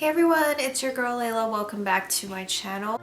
Hey everyone, it's your girl Layla. Welcome back to my channel.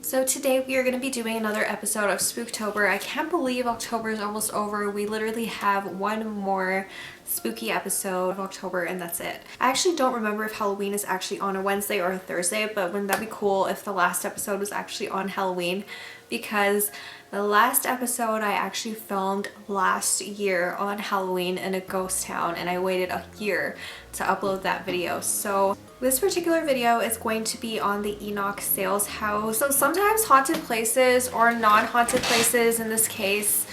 So today we are going to be doing another episode of Spooktober. I can't believe October is almost over. We literally have one more spooky episode of October and that's it. I actually don't remember if Halloween is actually on a Wednesday or a Thursday, but wouldn't that be cool if the last episode was actually on Halloween? Because the last episode I actually filmed last year on Halloween in a ghost town and I waited a year to upload that video. So this particular video is going to be on the Enoch sales house. So sometimes haunted places or non-haunted places, in this case,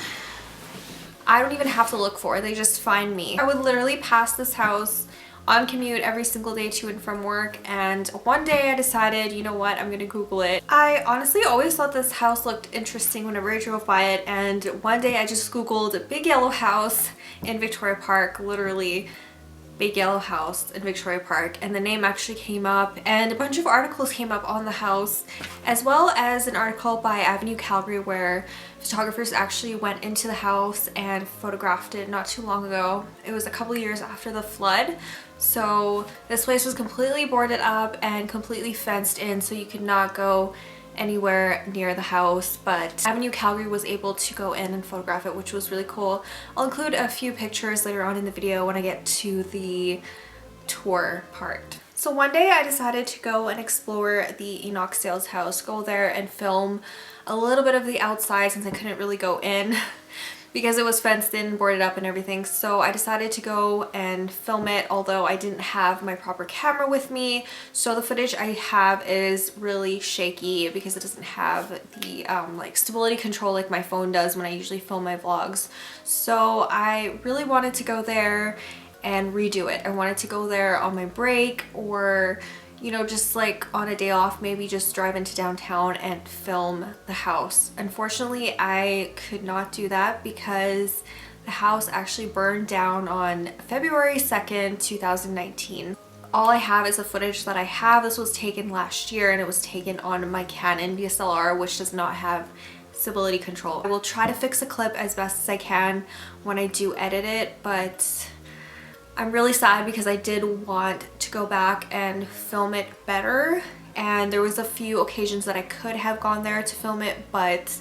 I don't even have to look for it. They just find me. I would literally pass this house on commute every single day to and from work, and one day I decided, you know what, I'm gonna Google it. I honestly always thought this house looked interesting whenever I drove by it, and one day I just Googled a big yellow house in Victoria Park, literally big yellow house in Victoria Park, and the name actually came up and a bunch of articles came up on the house, as well as an article by Avenue Calgary where photographers actually went into the house and photographed it not too long ago. It was a couple years after the flood. So this place was completely boarded up and completely fenced in, so you could not go anywhere near the house, but Avenue Calgary was able to go in and photograph it, which was really cool. I'll include a few pictures later on in the video when I get to the tour part. So one day I decided to go and explore the Enoch sales house, go there and film a little bit of the outside since I couldn't really go in because it was fenced in, boarded up and everything. So I decided to go and film it, although I didn't have my proper camera with me. So the footage I have is really shaky because it doesn't have the like stability control like my phone does when I usually film my vlogs. So I really wanted to go there and redo it. I wanted to go there on my break, or you know, just like on a day off, maybe just drive into downtown and film the house. Unfortunately, I could not do that because the house actually burned down on February 2nd, 2019. All I have is the footage that I have. This was taken last year and it was taken on my Canon DSLR, which does not have stability control. I will try to fix the clip as best as I can when I do edit it, but I'm really sad because I did want to go back and film it better, and there was a few occasions that I could have gone there to film it, but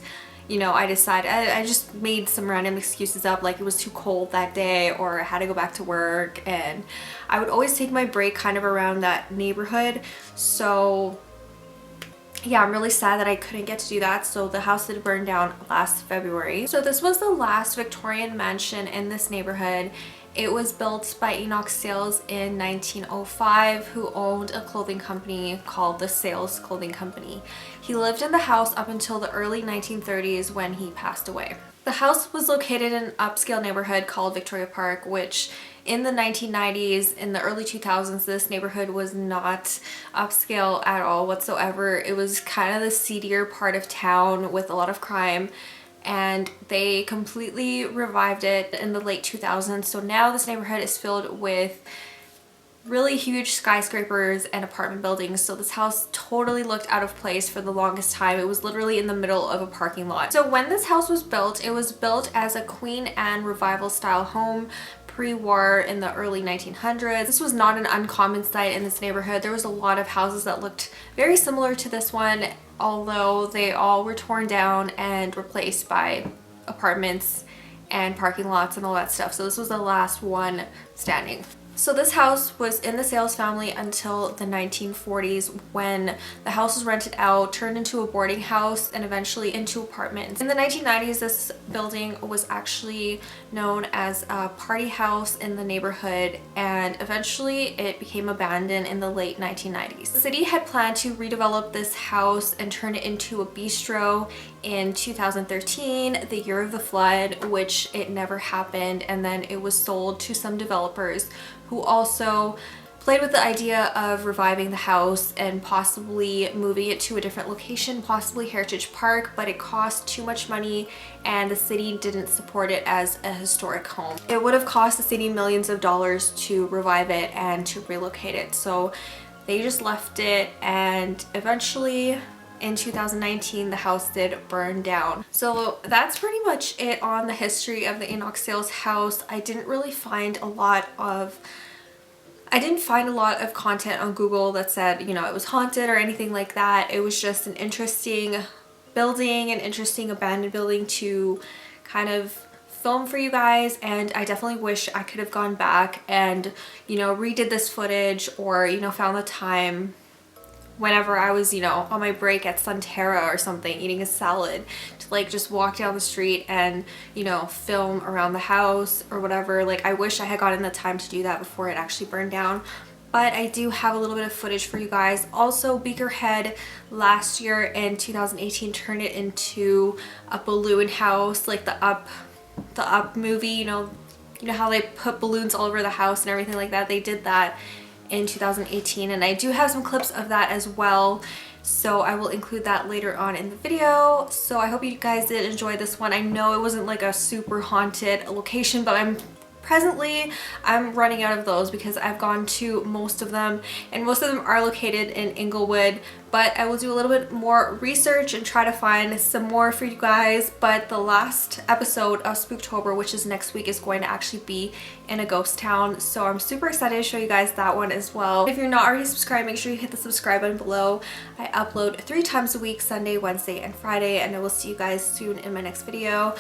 you know, I decided I just made some random excuses up, like it was too cold that day or I had to go back to work, and I would always take my break kind of around that neighborhood. So yeah, I'm really sad that I couldn't get to do that. So the house did burn down last February. So this was the last Victorian mansion in this neighborhood. It was built by Enoch Sales in 1905, who owned a clothing company called the Sales Clothing Company. He lived in the house up until the early 1930s when he passed away. The house was located in an upscale neighborhood called Victoria Park, which in the 1990s, in the early 2000s, this neighborhood was not upscale at all whatsoever. It was kind of the seedier part of town with a lot of crime, and they completely revived it in the late 2000s. So now this neighborhood is filled with really huge skyscrapers and apartment buildings. So this house totally looked out of place for the longest time. It was literally in the middle of a parking lot. So when this house was built, it was built as a Queen Anne revival style home pre-war in the early 1900s. This was not an uncommon sight in this neighborhood. There was a lot of houses that looked very similar to this one, although they all were torn down and replaced by apartments and parking lots and all that stuff. So this was the last one standing. So this house was in the Sales family until the 1940s, when the house was rented out, turned into a boarding house, and eventually into apartments. In the 1990s, this building was actually known as a party house in the neighborhood, and eventually it became abandoned in the late 1990s. The city had planned to redevelop this house and turn it into a bistro in 2013, the year of the flood, which it never happened, and then it was sold to some developers who also played with the idea of reviving the house and possibly moving it to a different location, possibly Heritage Park, but it cost too much money and the city didn't support it as a historic home. It would have cost the city millions of dollars to revive it and to relocate it. So They just left it, and eventually in 2019 the house did burn down. So that's pretty much it on the history of the Enoch Sales house. I didn't find a lot of content on Google that said, you know, it was haunted or anything like that. It was just an interesting building, an interesting abandoned building to kind of film for you guys, and I definitely wish I could have gone back and, you know, redid this footage, or, you know, found the time whenever I was, you know, on my break at Sunterra or something, eating a salad, to like just walk down the street and, you know, film around the house or whatever. Like, I wish I had gotten the time to do that before it actually burned down. But I do have a little bit of footage for you guys. Also, Beakerhead last year in 2018 turned it into a balloon house, like the Up movie, you know how they put balloons all over the house and everything like that. They did that in 2018, and I do have some clips of that as well, so I will include that later on in the video. So I hope you guys did enjoy this one. I know it wasn't like a super haunted location, but I'm running out of those because I've gone to most of them, and most of them are located in Inglewood, but I will do a little bit more research and try to find some more for you guys. But the last episode of Spooktober, which is next week, is going to actually be in a ghost town, so I'm super excited to show you guys that one as well. If you're not already subscribed, make sure you hit the subscribe button below. I upload 3 times a week, Sunday, Wednesday, and Friday, and I will see you guys soon in my next video.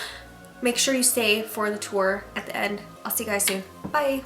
Make sure you stay for the tour at the end. I'll see you guys soon. Bye!